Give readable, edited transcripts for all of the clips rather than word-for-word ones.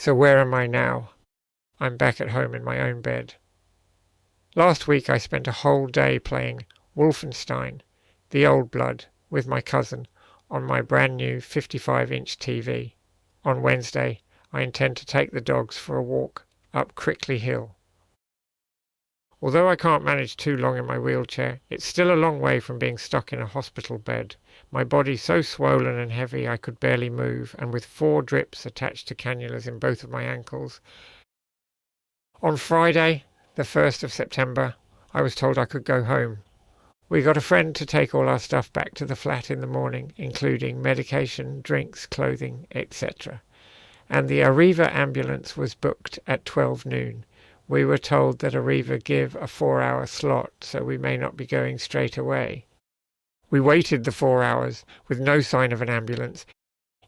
So where am I now? I'm back at home in my own bed. Last week I spent a whole day playing Wolfenstein, The Old Blood, with my cousin on my brand new 55-inch TV. On Wednesday I intend to take the dogs for a walk up Crickley Hill. Although I can't manage too long in my wheelchair, it's still a long way from being stuck in a hospital bed. My body so swollen and heavy I could barely move, and with 4 drips attached to cannulas in both of my ankles. On Friday, the 1st of September, I was told I could go home. We got a friend to take all our stuff back to the flat in the morning, including medication, drinks, clothing, etc. And the Arriva ambulance was booked at 12 noon. We were told that Arriva give a 4-hour slot, so we may not be going straight away. We waited the 4 hours with no sign of an ambulance.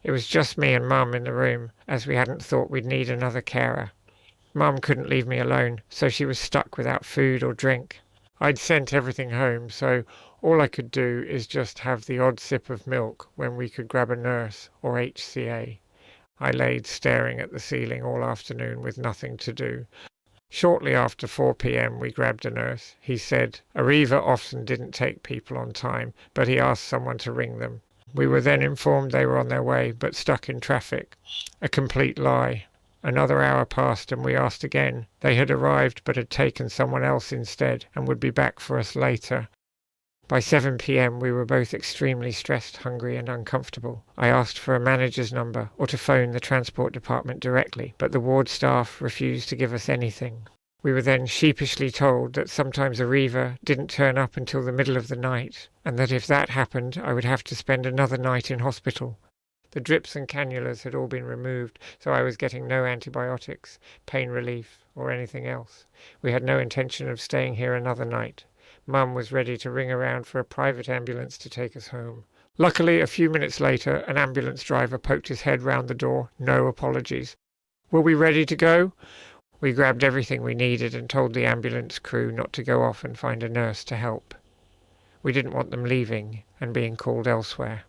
It was just me and Mum in the room, as we hadn't thought we'd need another carer. Mum couldn't leave me alone, so she was stuck without food or drink. I'd sent everything home, so all I could do is just have the odd sip of milk when we could grab a nurse or HCA. I laid staring at the ceiling all afternoon with nothing to do. Shortly after 4 p.m. we grabbed a nurse. He said Arriva often didn't take people on time, but he asked someone to ring them. We were then informed they were on their way, but stuck in traffic. A complete lie. Another hour passed and we asked again. They had arrived but had taken someone else instead and would be back for us later. By 7 p.m. we were both extremely stressed, hungry and uncomfortable. I asked for a manager's number or to phone the transport department directly, but the ward staff refused to give us anything. We were then sheepishly told that sometimes Arriva didn't turn up until the middle of the night, and that if that happened I would have to spend another night in hospital. The drips and cannulas had all been removed, so I was getting no antibiotics, pain relief or anything else. We had no intention of staying here another night. Mum was ready to ring around for a private ambulance to take us home. Luckily, a few minutes later, an ambulance driver poked his head round the door. No apologies. Were we ready to go? We grabbed everything we needed and told the ambulance crew not to go off and find a nurse to help. We didn't want them leaving and being called elsewhere.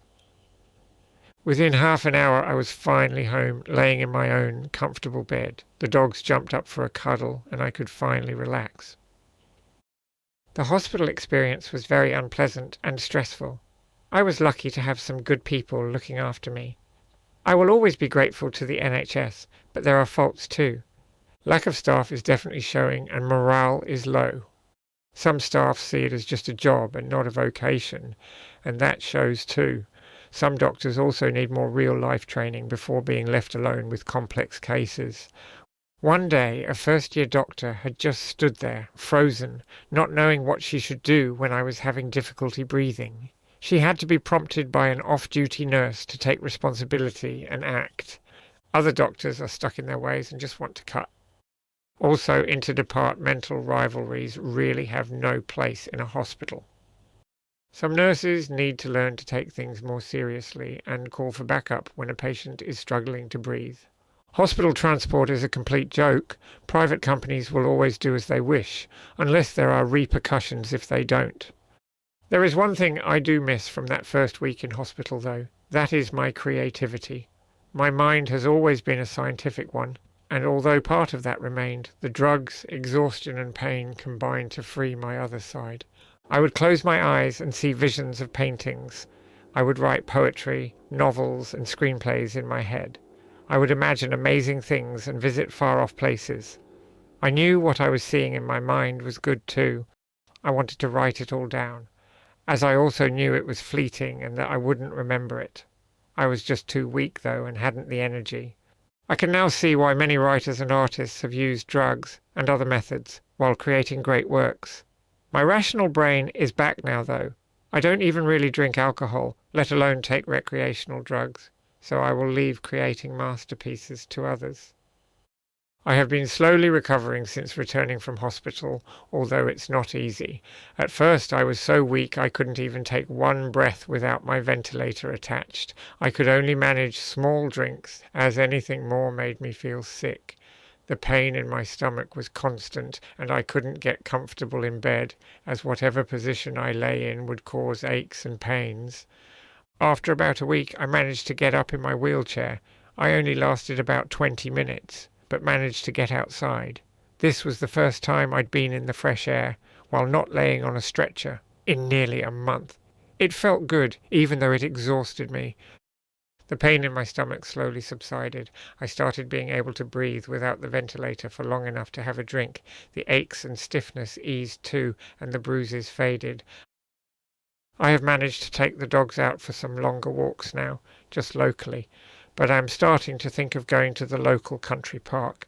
Within half an hour I was finally home, laying in my own comfortable bed. The dogs jumped up for a cuddle and I could finally relax. The hospital experience was very unpleasant and stressful. I was lucky to have some good people looking after me. I will always be grateful to the NHS, but there are faults too. Lack of staff is definitely showing and morale is low. Some staff see it as just a job and not a vocation, and that shows too. Some doctors also need more real-life training before being left alone with complex cases. One day, a first-year doctor had just stood there, frozen, not knowing what she should do when I was having difficulty breathing. She had to be prompted by an off-duty nurse to take responsibility and act. Other doctors are stuck in their ways and just want to cut. Also, interdepartmental rivalries really have no place in a hospital. Some nurses need to learn to take things more seriously and call for backup when a patient is struggling to breathe. Hospital transport is a complete joke. Private companies will always do as they wish, unless there are repercussions if they don't. There is one thing I do miss from that first week in hospital, though. That is my creativity. My mind has always been a scientific one, and although part of that remained, the drugs, exhaustion and pain combined to free my other side. I would close my eyes and see visions of paintings. I would write poetry, novels and screenplays in my head. I would imagine amazing things and visit far-off places. I knew what I was seeing in my mind was good too. I wanted to write it all down, as I also knew it was fleeting and that I wouldn't remember it. I was just too weak though and hadn't the energy. I can now see why many writers and artists have used drugs and other methods while creating great works. My rational brain is back now though. I don't even really drink alcohol, let alone take recreational drugs, so I will leave creating masterpieces to others. I have been slowly recovering since returning from hospital, although it's not easy. At first I was so weak I couldn't even take one breath without my ventilator attached. I could only manage small drinks, as anything more made me feel sick. The pain in my stomach was constant, and I couldn't get comfortable in bed, as whatever position I lay in would cause aches and pains. After about a week I managed to get up in my wheelchair. I only lasted about 20 minutes, but managed to get outside. This was the first time I'd been in the fresh air while not laying on a stretcher in nearly a month. It felt good, even though it exhausted me. The pain in my stomach slowly subsided. I started being able to breathe without the ventilator for long enough to have a drink. The aches and stiffness eased too, and the bruises faded. I have managed to take the dogs out for some longer walks now, just locally, but I'm starting to think of going to the local country park.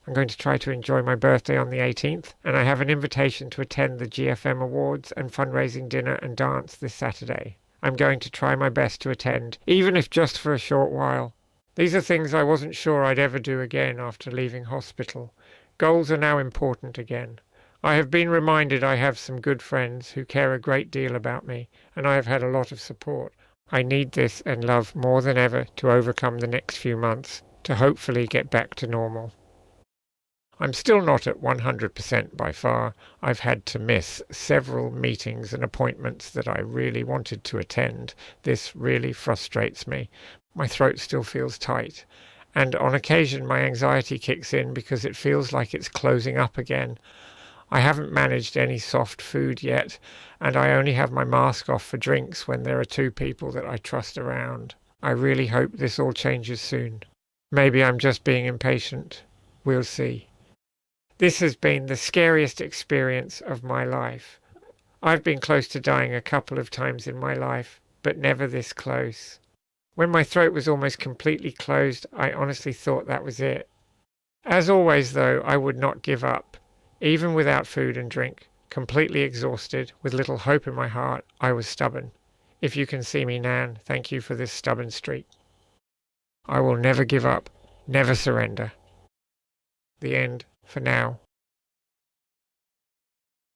I'm going to try to enjoy my birthday on the 18th, and I have an invitation to attend the GFM Awards and fundraising dinner and dance this Saturday. I'm going to try my best to attend, even if just for a short while. These are things I wasn't sure I'd ever do again after leaving hospital. Goals are now important again. I have been reminded I have some good friends who care a great deal about me, and I have had a lot of support. I need this and love more than ever to overcome the next few months, to hopefully get back to normal. I'm still not at 100% by far. I've had to miss several meetings and appointments that I really wanted to attend. This really frustrates me. My throat still feels tight, and on occasion my anxiety kicks in because it feels like it's closing up again. I haven't managed any soft food yet, and I only have my mask off for drinks when there are two people that I trust around. I really hope this all changes soon. Maybe I'm just being impatient. We'll see. This has been the scariest experience of my life. I've been close to dying a couple of times in my life, but never this close. When my throat was almost completely closed, I honestly thought that was it. As always, though, I would not give up. Even without food and drink, completely exhausted, with little hope in my heart, I was stubborn. If you can see me, Nan, thank you for this stubborn streak. I will never give up, never surrender. The end, for now.